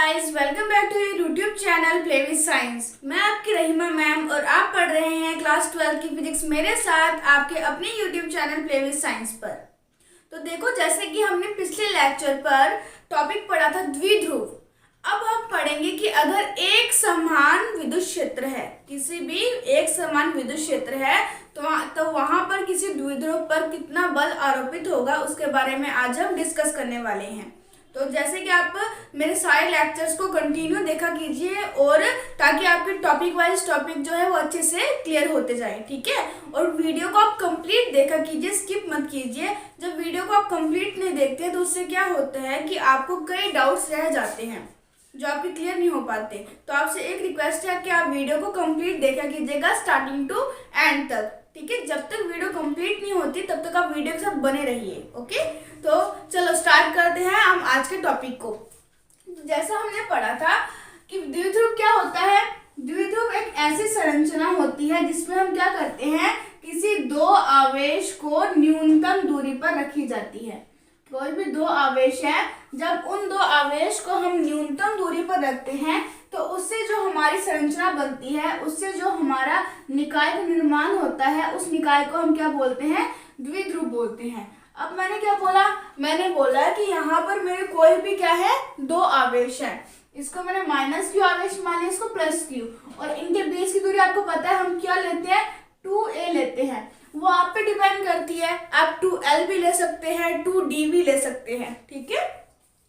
Guys, welcome back to your YouTube channel play with science. मैं आपकी Rahima ma'am और आप पढ़ रहे हैं क्लास 12 की फिजिक्स मेरे साथ आपके अपने YouTube channel play with science पर। तो देखो, जैसे कि हमने पिछले लेक्चर पर टॉपिक पढ़ा था द्विध्रुव। अब हम पढ़ेंगे कि अगर एक समान विद्युत क्षेत्र है, किसी भी एक समान विद्युत क्षेत्र है तो वहां पर किसी द्विध्रुव पर कितना बल आरोपित होगा, उसके बारे में आज हम डिस्कस करने वाले हैं। तो जैसे कि आप मेरे सारे लेक्चर्स को कंटिन्यू देखा कीजिए और ताकि आपके टॉपिक वाइज टॉपिक जो है वो अच्छे से क्लियर होते जाए, ठीक है। और वीडियो को आप कंप्लीट देखा कीजिए, स्किप मत कीजिए। जब वीडियो को आप कंप्लीट नहीं देखते हैं तो उससे क्या होता है कि आपको कई डाउट्स रह जाते हैं जो आपके क्लियर नहीं हो पाते। तो आपसे एक रिक्वेस्ट है कि आप वीडियो को कंप्लीट देखा कीजिएगा स्टार्टिंग टू एंड तक, ठीक है। जब तक वीडियो कंप्लीट नहीं होती तब तक आप वीडियो के साथ बने रहिए, ओके। तो चलो स्टार्ट करते हैं हम आज के टॉपिक को। जैसा हमने पढ़ा था कि द्विध्रुव क्या होता है। द्विध्रुव एक ऐसी संरचना होती है जिसमें हम क्या करते हैं, किसी दो आवेश को न्यूनतम दूरी पर रखी जाती है। कोई भी दो आवेश है, जब उन दो आवेश को हम न्यूनतम दूरी पर रखते हैं तो उससे जो हमारी संरचना बनती है, उससे जो हमारा निकाय का निर्माण होता है, उस निकाय को हम क्या बोलते हैं, द्विध्रुव बोलते हैं। अब मैंने क्या बोला, मैंने बोला कि यहाँ पर मेरे कोई भी क्या है, दो आवेश है। इसको मैंने माइनस क्यू आवेश मान लिया, इसको प्लस क्यू, और इनके बीच की दूरी आपको पता है हम क्या लेते हैं, 2a लेते हैं। वो आप पे डिपेंड करती है, आप 2l भी ले सकते हैं, 2d भी ले सकते हैं, ठीक है।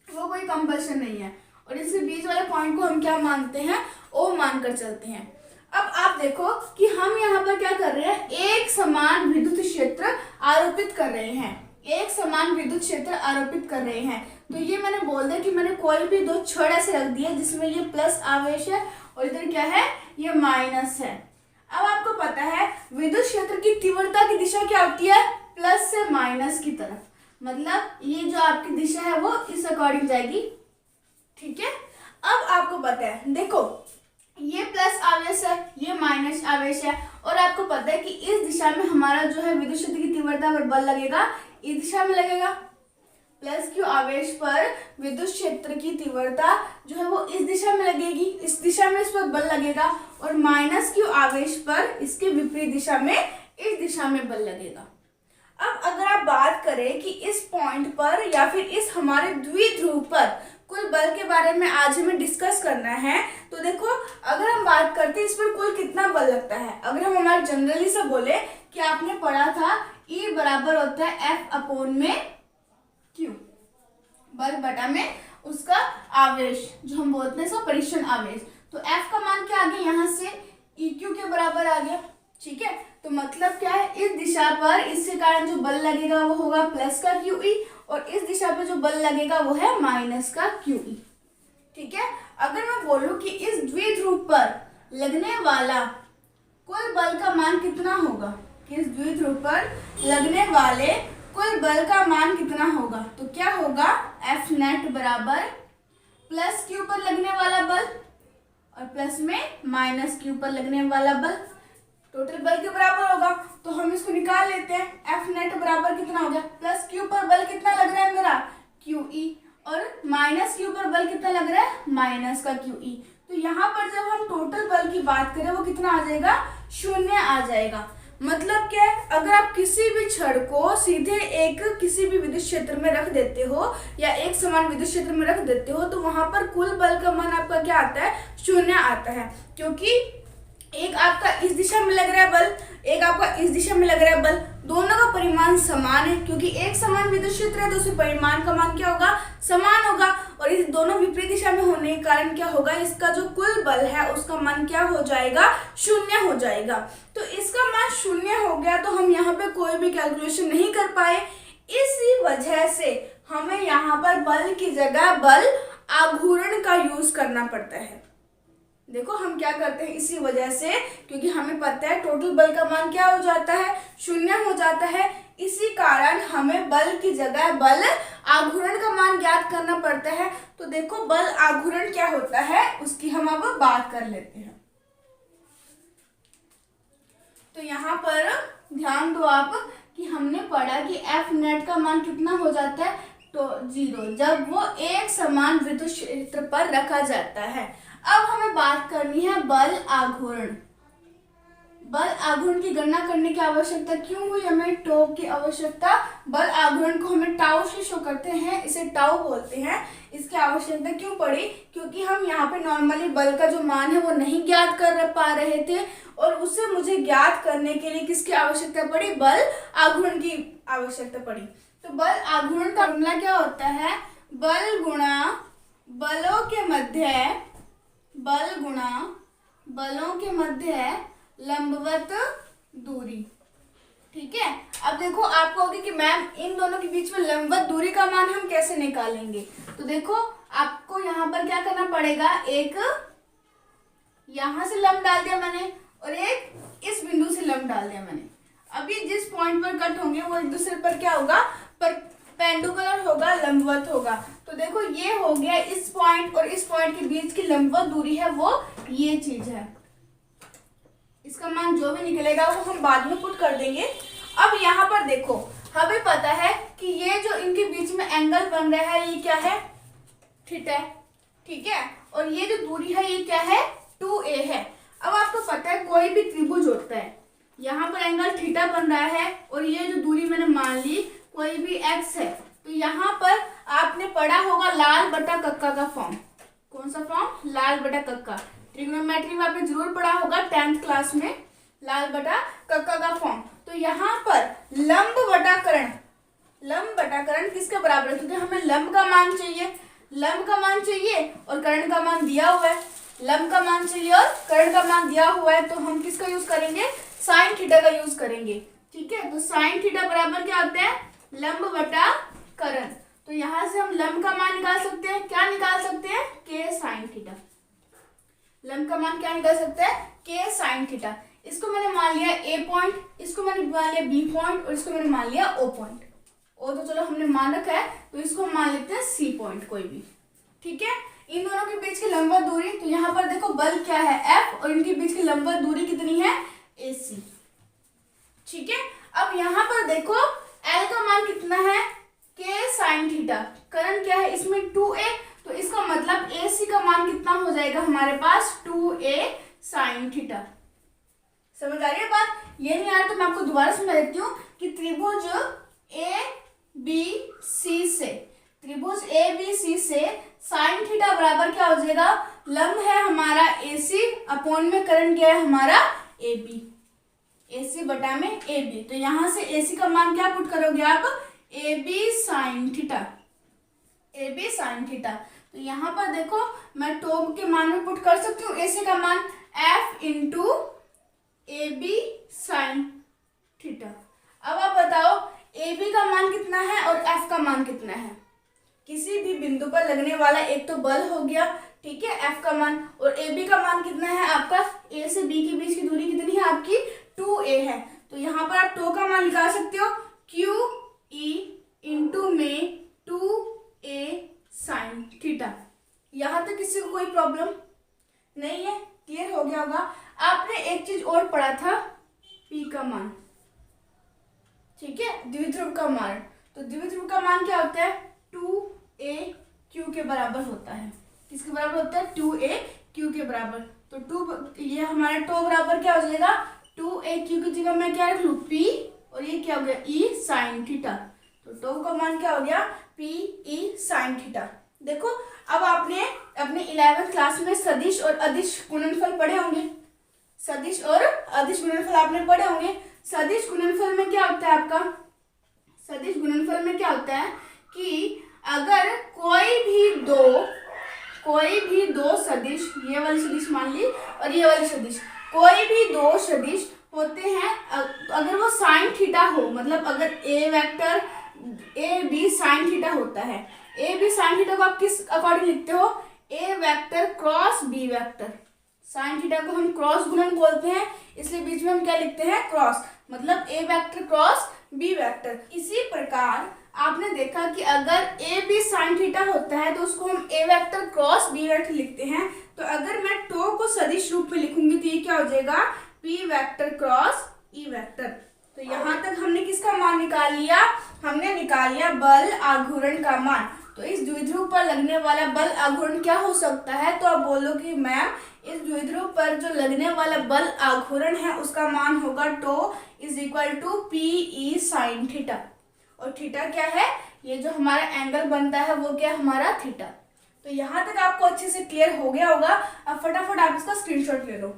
वो कोई कंपल्शन नहीं है। और इसके बीच वाले पॉइंट को हम क्या मानते हैं, o मानकर चलते हैं। अब आप देखो कि हम यहाँ पर क्या कर रहे हैं, एक समान विद्युत क्षेत्र आरोपित कर रहे हैं। एक समान विद्युत क्षेत्र आरोपित कर रहे हैं। तो ये मैंने बोल दिया कि मैंने कोई भी दो छड़ ऐसे रख दिए जिसमें ये प्लस आवेश है और इधर क्या है, ये माइनस है। अब आपको पता है विद्युत क्षेत्र की तीव्रता की दिशा क्या होती है, प्लस से माइनस की तरफ। मतलब ये जो आपकी दिशा है वो इस अकॉर्डिंग जाएगी, ठीक है। अब आपको पता है, देखो ये प्लस आवेश है, ये माइनस आवेश है, और आपको पता है कि इस दिशा में हमारा जो है विद्युत क्षेत्र की तीव्रता पर बल लगेगा, इस दिशा में लगेगा। प्लस क्यू आवेश पर विद्युत क्षेत्र की तीव्रता जो है वो इस दिशा में लगेगी, इस दिशा में इस पर बल लगेगा, और माइनस क्यू आवेश पर इसके विपरीत दिशा में इस दिशा में बल लगेगा। अब अगर आप बात करें कि इस पॉइंट पर या फिर इस हमारे द्विध्रुव पर कुल बल के बारे में आज हमें डिस्कस करना है, तो देखो अगर हम बात करते हैं इस पर कुल कितना बल लगता है। अगर हम हमारे जनरली से बोले कि आपने पढ़ा था E बराबर होता है F अपॉन में Q, बल बटा में उसका आवेश, जो हम बोलते हैं इसका परीक्षण आवेश। तो F का मान क्या आ गया, यहाँ से EQ के बराबर आ गया, ठीक है। तो मतलब क्या है, इस दिशा पर इसके कारण जो बल लगेगा वो होगा प्लस का QE, और इस दिशा पर जो बल लगेगा वो है माइनस का QE, ठीक है। अगर मैं बोलूं कि इस द्विध्रुव पर लगने वाला कुल बल का मान कितना होगा, इस द्विध्रुव पर लगने वाले कुल बल का मान कितना होगा, तो क्या होगा, F नेट बराबर प्लस Q पर लगने वाला बल और प्लस में माइनस Q पर लगने वाला बल, टोटल बल के बराबर होगा। तो हम इसको निकाल लेते हैं। F नेट बराबर कितना हो गया, प्लस Q पर बल कितना लग रहा है मेरा, QE, और माइनस Q पर बल कितना लग रहा है, माइनस का QE। तो यहाँ पर जब हम टोटल बल की बात करें वो कितना आ जाएगा, 0 आ जाएगा। मतलब क्या है, अगर आप किसी भी छड़ को सीधे एक किसी भी विद्युत क्षेत्र में रख देते हो या एक समान विद्युत क्षेत्र में रख देते हो तो वहां पर कुल बल का मान आपका क्या आता है, 0 आता है। क्योंकि एक आपका इस दिशा में लग रहा है बल, एक आपका इस दिशा में लग रहा है बल, दोनों का परिमाण समान है। क्योंकि एक समान विद्युत क्षेत्र है तो उसके परिमाण का मान क्या होगा, समान होगा। और इस दोनों विपरीत दिशा में होने के कारण क्या होगा, इसका जो कुल बल है उसका मान क्या हो जाएगा, 0 हो जाएगा। तो इसका मान 0 हो गया तो हम यहाँ पे कोई भी कैलकुलेशन नहीं कर पाए। इसी वजह से हमें यहाँ पर बल की जगह बल आघूर्ण का यूज करना पड़ता है। देखो हम क्या करते हैं, इसी वजह से, क्योंकि हमें पता है टोटल बल का मान क्या हो जाता है, 0 हो जाता है। इसी कारण हमें बल की जगह बल आघूर्ण का मान ज्ञात करना पड़ता है। तो देखो बल आघूर्ण क्या होता है उसकी हम अब बात कर लेते हैं। तो यहाँ पर ध्यान दो आप कि हमने पढ़ा कि F नेट का मान कितना हो जाता है, तो 0 जब वो एक समान विद्युत क्षेत्र पर रखा जाता है। अब हमें बात करनी है बल आघूर्ण। बल आघूर्ण की गणना करने की आवश्यकता क्यों हुई हमें? टोक की आवश्यकता। बल आघूर्ण को हमें टाउ से शो करते हैं, इसे टाउ बोलते हैं। इसकी आवश्यकता क्यों पड़ी? क्योंकि हम यहाँ पे नॉर्मली बल का जो मान है वो नहीं ज्ञात कर पा रहे थे और उसे मुझे ज्ञात करने के लिए किसकी आवश्यकता पड़ी? बल आघूर्ण की आवश्यकता पड़ी। तो बल आघूर्ण का फॉर्मूला क्या होता है? बल गुणा बलों के मध्य, बल गुणा बलों के मध्य लंबवत दूरी। ठीक है। अब देखो आपको होगी कि मैम इन दोनों के बीच में लंबवत दूरी का मान हम कैसे निकालेंगे? तो देखो आपको यहाँ पर क्या करना पड़ेगा, एक यहां से लंब डाल दिया मैंने और एक इस बिंदु से लंब डाल दिया मैंने। अब ये जिस पॉइंट पर कट होंगे वो एक दूसरे पर क्या होगा? परपेंडिकुलर होगा, लंबवत होगा। तो देखो ये हो गया, इस पॉइंट और इस पॉइंट के बीच की लंबवत दूरी है वो ये चीज है। इसका मान जो भी निकलेगा वो हम बाद में पुट कर देंगे। अब यहाँ पर देखो हमें पता है कि ये जो इनके बीच में एंगल बन रहा है ये क्या है? थीटा है। ठीक है। और ये जो दूरी है ये क्या है? 2a है। अब आपको पता है कोई भी त्रिभुज होता है, यहाँ पर एंगल थीटा बन रहा है और ये जो दूरी मैंने मान ली कोई भी x है, तो यहाँ पर आपने पढ़ा होगा लाल बटा कक्का का फॉर्म। कौन सा फॉर्म? लाल बटा कक्का। ट्रिग्नोमेट्री में आपने जरूर पढ़ा होगा 10th क्लास में, लाल बटा कक्का का फॉर्म। तो यहाँ पर लंब बटाकरण किसके बराबर है? क्योंकि हमें लंब का मान चाहिए, लंब का मान चाहिए और कर्ण का मान दिया हुआ है। लंब का मान चाहिए और कर्ण का मान दिया हुआ है, तो हम किसका यूज करेंगे? साइन थीटा का यूज करेंगे। ठीक है। तो साइन थीटा बराबर क्या होता है? लंब बटा कर्ण। तो यहाँ से हम लंब का मान निकाल सकते हैं। क्या निकाल सकते हैं? के साइन थीटा। लंब का मान क्या निकाल सकते हैं? के साइन थीटा। इसको मैंने मान लिया ए पॉइंट, इसको मैंने मान लिया बी पॉइंट और इसको मैंने मान लिया ओ पॉइंट। ओ तो चलो हमने मान रखा है, तो इसको मान लेते हैं सी पॉइंट कोई भी। ठीक है। इन दोनों के बीच की लंबवत दूरी, तो यहाँ पर देखो बल क्या है? एफ, और इनके बीच की लंबवत दूरी कितनी है? AC। ठीक है। अब यहाँ पर देखो L का मान कितना है? K sine theta. कर्ण क्या है इसमें? 2a, तो इसका मतलब AC का मान कितना हो जाएगा हमारे पास? 2a sine theta. समझ आ रही है बात? ये नहीं आ रहा तो मैं आपको दोबारा समझा देती हूँ कि त्रिभुज ABC से, त्रिभुज ABC से साइन थीटा बराबर क्या हो जाएगा? लंब है हमारा AC, अपॉन में कर्ण क्या है हमारा? AB। AC बटा में AB। तो यहां से AC का मान क्या पुट करोगे आप? AB sine theta. AB sine theta. तो यहाँ पर देखो मैं टोक के मान में पुट कर सकती हूँ AC का मान F into AB sine theta. अब आप बताओ AB का मान कितना है और F का मान कितना है? किसी भी बिंदु पर लगने वाला एक तो बल हो गया, ठीक है, F का मान, और AB का मान कितना है आपका? A से B के बीच की दूरी कितनी है आपकी? 2a है। तो यहाँ पर आप टो का मान निकाल सकते हो, QE इंटू में 2a साइन थीटा। यहाँ तक किसी को कोई प्रॉब्लम नहीं है? क्लियर हो गया होगा। आपने एक चीज और पढ़ा था, P का मान। ठीक है, द्विध्रुव का मान। तो द्विध्रुव का मान क्या होता है? 2aq के बराबर होता है। किसके बराबर होता है? 2aq के बराबर। तो 2 ये हमारा टो बराबर क्या हो जाएगा? 2aq की जगह मैं क्या रख लूँ? P, और ये क्या हो गया? E sine theta. तो टो का मान क्या हो गया? PE sine theta. देखो अब आपने अपने 11th क्लास में सदिश और अदिश गुणनफल पढ़े होंगे। सदिश और अदिश गुणनफल आपने पढ़े होंगे। सदिश गुणनफल में क्या होता है आपका? सदिश गुणनफल में क्या होता है कि अगर कोई भी दो सदिश, ये वाली सदिश मान ली और ये वाली सदिश, कोई भी दो सदिश होते हैं, अगर वो साइन थीटा हो, मतलब अगर A vector A B sine theta होता है, ए बी साइन थीटा को आप किस अकॉर्डिंग लिखते हो? A vector cross B vector. Sine theta को हम क्रॉस गुणन बोलते हैं, इसलिए बीच में हम क्या लिखते हैं? क्रॉस, मतलब ए वेक्टर क्रॉस बी वेक्टर। इसी प्रकार आपने देखा कि अगर ए बी साइन थीटा होता है तो उसको हम ए वेक्टर क्रॉस बी वेक्टर लिखते हैं। तो अगर मैं टो को सदिश रूप में लिखूंगी तो ये क्या हो जाएगा? P vector cross E vector. तो यहाँ तक हमने किसका मान निकाल लिया? हमने निकाल लिया बल आघूर्ण का मान। तो इस द्विध्रुव पर लगने वाला बल आघूर्ण क्या हो सकता है? तो आप बोलो कि मैम इस द्विध्रुव पर जो लगने वाला बल आघूर्ण है उसका मान होगा tau is equal to p E sine theta. और थीटा क्या है? ये जो हमारा एंगल बनता है वो क्या हमारा थीटा। तो यहाँ तक आपको अच्छे से क्लियर हो गया होगा। अब फटाफट आप इसका स्क्रीनशॉट ले लो।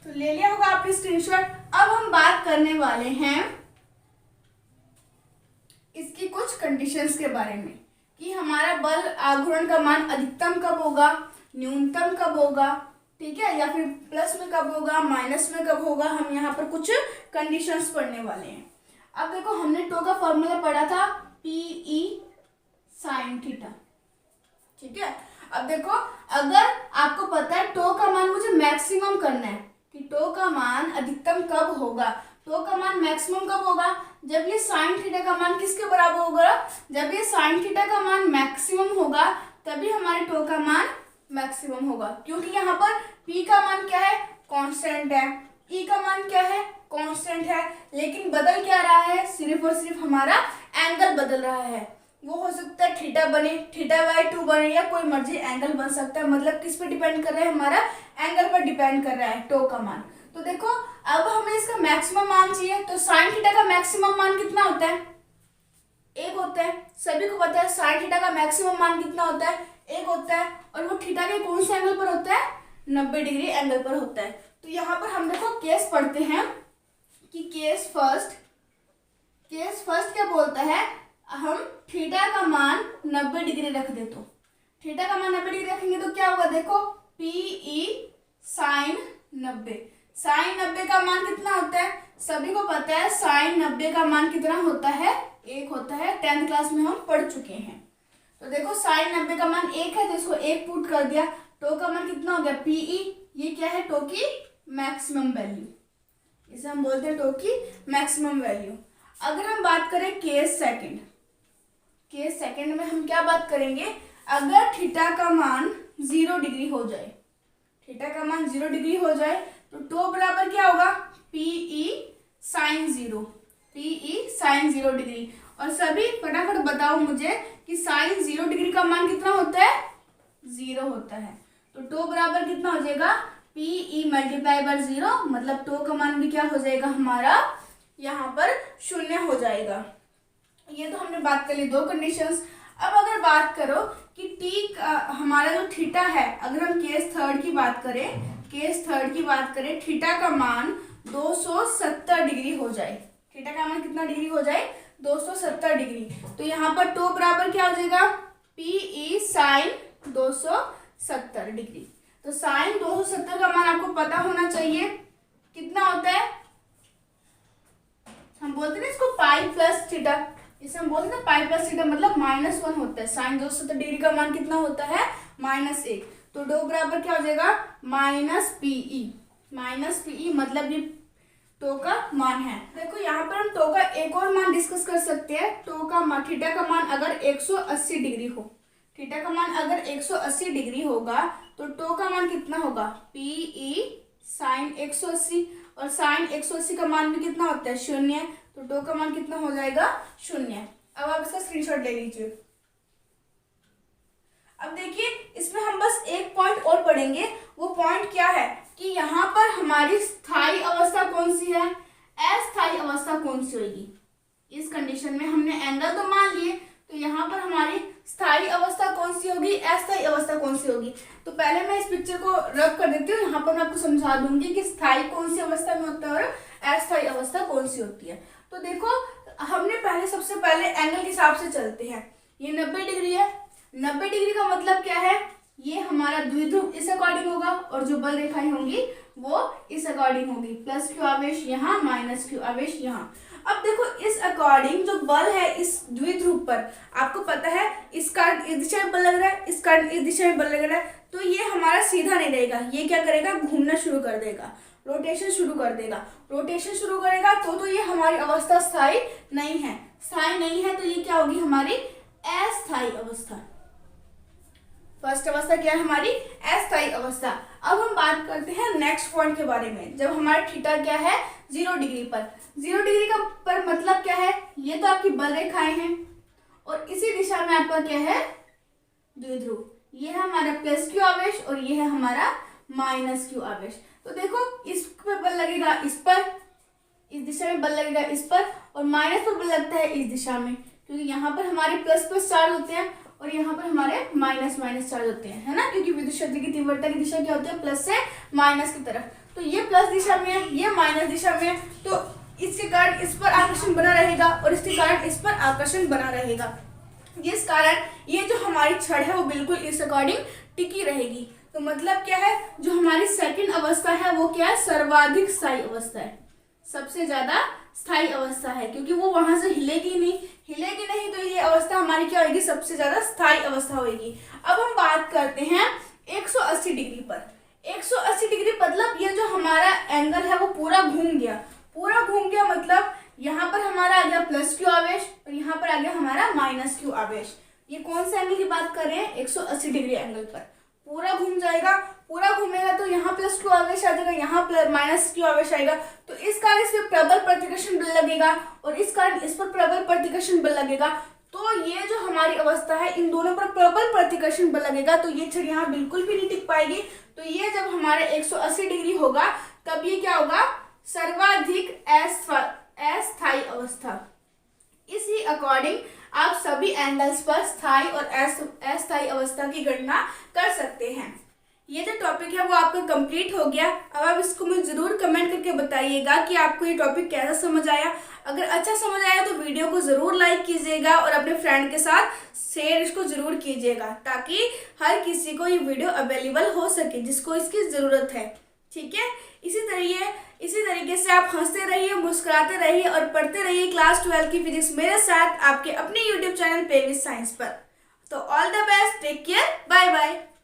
तो ले लिया होगा आपने स्क्रीनशॉट। अब हम बात करने वाले हैं इसकी कुछ कंडीशंस के बारे में कि हमारा बल आघूर्ण का मान अधिकतम कब होगा, न्यूनतम कब होगा, ठीक है, या फिर प्लस में कब होगा, माइनस में कब होगा। हम यहाँ पर कुछ कंडीशंस पढ़ने वाले हैं। अब देखो हमने टो का फॉर्मूला पढ़ा था पी ई साइन थीटा, ठीक है। अब देखो अगर आपको पता है टो का मान मुझे मैक्सिमम करना है कि टो का मान अधिकतम कब होगा, टो का मान मैक्सिमम कब होगा, जब ये साइन थीटा का मान किसके बराबर होगा, जब ये साइन थीटा का मान मैक्सिमम होगा तभी हमारे टो का मान मैक्सिमम होगा। क्योंकि यहाँ पर p का मान क्या है, कांस्टेंट है, e का मान क्या है, कांस्टेंट है, लेकिन बदल क्या रहा है, सिर्फ और सिर्फ हमारा एंगल बदल रहा है। वो हो सकता है थीटा बने, थीटा बाई 2 बने, या कोई मर्जी एंगल बन सकता है। मतलब किस पे डिपेंड कर रहा है, हमारा एंगल पर डिपेंड कर रहा है टो का मान। तो देखो अब हमें इसका मैक्सिमम मान चाहिए। तो साइन थीटा का मैक्सिमम मान कितना होता है, 1 होता है। सभी को पता है साइन थीटा का मैक्सिमम मान कितना होता है, 1 होता है। और वो थीटा के कौन से एंगल पर होता है, 90 डिग्री एंगल पर होता है। तो यहाँ पर हम देखो केस पढ़ते हैं कि केस फर्स्ट क्या बोलता है, हम थीटा का मान 90 डिग्री रख दे। तो थीटा का मान 90 डिग्री रखेंगे तो क्या होगा, देखो पी ई साइन 90। साइन 90 का मान कितना होता है, सभी को पता है साइन 90 का मान कितना होता है, 1 होता है। 10th क्लास में हम पढ़ चुके हैं। तो देखो साइन 90 का मान 1 है तो इसको 1 पुट कर दिया। टो का मान कितना हो गया, पी ई, ये क्या है, टो की मैक्सिमम वैल्यू, इसे हम बोलते हैं टो की मैक्सिमम वैल्यू। अगर हम बात करें केस सेकंड में हम क्या बात करेंगे, अगर थीटा का मान 0 डिग्री हो जाए, थीटा का मान 0 डिग्री हो जाए तो टो बराबर क्या होगा, p E sine 0, p E sine 0 degree. और सभी फटाफट बताओ मुझे कि साइन 0 डिग्री का मान कितना होता है, 0 होता है। तो टो बराबर कितना हो जाएगा, पी ई मल्टीप्लाई बाय 0, मतलब टो का मान भी क्या हो जाएगा हमारा यहाँ पर 0 हो जाएगा। ये तो हमने बात कर ली 2 कंडीशंस। अब अगर बात करो कि टी हमारा जो थीटा है, अगर हम केस थर्ड की बात करें, थीटा का मान 270 डिग्री हो जाए, थीटा का मान कितना डिग्री हो जाए, 270 डिग्री। तो यहाँ पर टो बराबर क्या हो जाएगा, पी ई साइन 270 डिग्री। तो साइन 270 का मान आपको पता होना चाहिए कितना होता है, हम बोलते हैं इसको पाई प्लस थीटा, इसे हम बोलते हैं पाई प्लस थीटा, मतलब -1 होता है। साइन 270 डिग्री का मान कितना होता है, -1। तो टो बराबर क्या हो जाएगा, माइनस पीई, मतलब ये टो का मान है। देखो यहाँ पर हम टो का एक और मान डिस्कस कर सकते हैं। टो का मान, थीटा का मान अगर 180 डिग्री हो, थीटा का मान अगर 180 डिग्री होगा तो टो का मान कितना होगा, पी ई साइन 180, और साइन 180 का मान भी कितना होता है, 0। तो टो का मान कितना हो जाएगा, 0। अब आप इसका स्क्रीनशॉट ले लीजिए। अब देखिए इसमें हम बस एक पॉइंट और पढ़ेंगे। वो पॉइंट क्या है कि यहाँ पर हमारी स्थायी अवस्था कौन सी है, अस्थायी अवस्था कौन सी होगी। इस कंडीशन में हमने एंगल तो मान लिए, तो यहाँ पर हमारी स्थायी अवस्था कौन सी होगी, अस्थायी अवस्था कौन सी होगी। तो पहले मैं इस पिक्चर को रब कर देती हूँ, यहाँ पर मैं आपको समझा दूंगी कि स्थायी कौन सी अवस्था में होता है और अस्थायी अवस्था कौन सी होती है। तो देखो हमने सबसे पहले एंगल के हिसाब से चलते हैं। ये 90 डिग्री है, 90 डिग्री का मतलब क्या है, ये हमारा द्विध्रुव इस अकॉर्डिंग होगा और जो बल रेखाएं होंगी वो इस अकॉर्डिंग होगी, प्लस क्यू आवेश यहाँ, माइनस क्यू आवेश यहाँ। अब देखो इस अकॉर्डिंग जो बल है इस द्विध्रुव पर, आपको पता है इसका इस दिशा में बल लग रहा है, इसका इस दिशा में बल लग रहा है, तो ये हमारा सीधा नहीं रहेगा, ये क्या करेगा, घूमना शुरू कर देगा, रोटेशन शुरू कर देगा। रोटेशन शुरू करेगा तो ये हमारी अवस्था स्थायी नहीं है, स्थायी नहीं है, तो ये क्या होगी, हमारी अस्थायी अवस्था। फर्स्ट अवस्था क्या है हमारी, अस्थायी अवस्था। अब हम बात करते हैं नेक्स्ट पॉइंट के बारे में। जब हमारा थीटा क्या है, 0 डिग्री पर। 0 डिग्री का पर मतलब क्या है, ये तो आपकी बल रेखाएं हैं और इसी दिशा में आपका क्या है, द्विध्रुव। ये है हमारा प्लस क्यू आवेश और ये है हमारा माइनस क्यू आवेश। तो देखो इस पर बल लगेगा इस पर, इस दिशा में बल लगेगा इस पर, और माइनस पर बल लगता है इस दिशा में, क्योंकि यहाँ पर हमारे प्लस प्लस चार्ज होते हैं और यहाँ पर हमारे माइनस माइनस चार्ज होते हैं, है ना, क्योंकि विद्युत क्षेत्र की तीव्रता की दिशा क्या होती है, प्लस से माइनस की तरफ। तो ये प्लस दिशा में है, ये माइनस दिशा में है, तो इसके कारण इस पर आकर्षण बना रहेगा और इसके कारण इस पर आकर्षण बना रहेगा। जिस कारण ये जो हमारी छड़ है वो बिल्कुल इस अकॉर्डिंग टिकी रहेगी। तो मतलब क्या है, जो हमारी सेकंड अवस्था है वो क्या है, सर्वाधिक स्थायी अवस्था है, सबसे ज्यादा स्थायी अवस्था है, क्योंकि वो वहां से हिलेगी नहीं, तो ये अवस्था हमारी क्या होगी, सबसे ज्यादा स्थायी अवस्था होगी। अब हम बात करते हैं 180 डिग्री पर। 180 डिग्री मतलब ये जो हमारा एंगल है वो पूरा घूम गया, मतलब यहाँ पर हमारा आ गया प्लस क्यू आवेश और यहाँ पर आ गया हमारा माइनस क्यू आवेश। ये कौन से एंगल की बात कर रहे हैं, 180 डिग्री एंगल पर पूरा घूम जाएगा। पूरा घूमेगा तो यहाँ प्लस क्यू आवेश आ जाएगा, यहाँ माइनस क्यू आवेश आएगा, तो इस कारण इस पर प्रबल प्रतिकर्षण बल लगेगा और इस कारण इस पर प्रबल प्रतिकर्षण बल लगेगा। तो ये जो हमारी अवस्था है, इन दोनों पर प्रबल प्रतिकर्षण बल लगेगा, तो ये छड़ यहाँ बिल्कुल भी नहीं टिक पाएगी। तो ये जब हमारे 180 डिग्री होगा तब ये क्या होगा, सर्वाधिक अस्थायी अवस्था। इसी अकॉर्डिंग आप सभी एंगल्स पर स्थायी और अस्थायी अवस्था की गणना कर सकते हैं। ये जो टॉपिक है वो आपका कंप्लीट हो गया। अब आप इसको मुझे जरूर कमेंट करके बताइएगा कि आपको ये टॉपिक कैसा समझ आया। अगर अच्छा समझ आया तो वीडियो को जरूर लाइक कीजिएगा और अपने फ्रेंड के साथ शेयर इसको जरूर कीजिएगा, ताकि हर किसी को ये वीडियो अवेलेबल हो सके जिसको इसकी ज़रूरत है। ठीक है, इसी तरीके से आप हंसते रहिए, मुस्कुराते रहिए और पढ़ते रहिए क्लास 12 की फिजिक्स मेरे साथ आपके अपने YouTube channel play with science पर। तो all the best, take care, bye bye.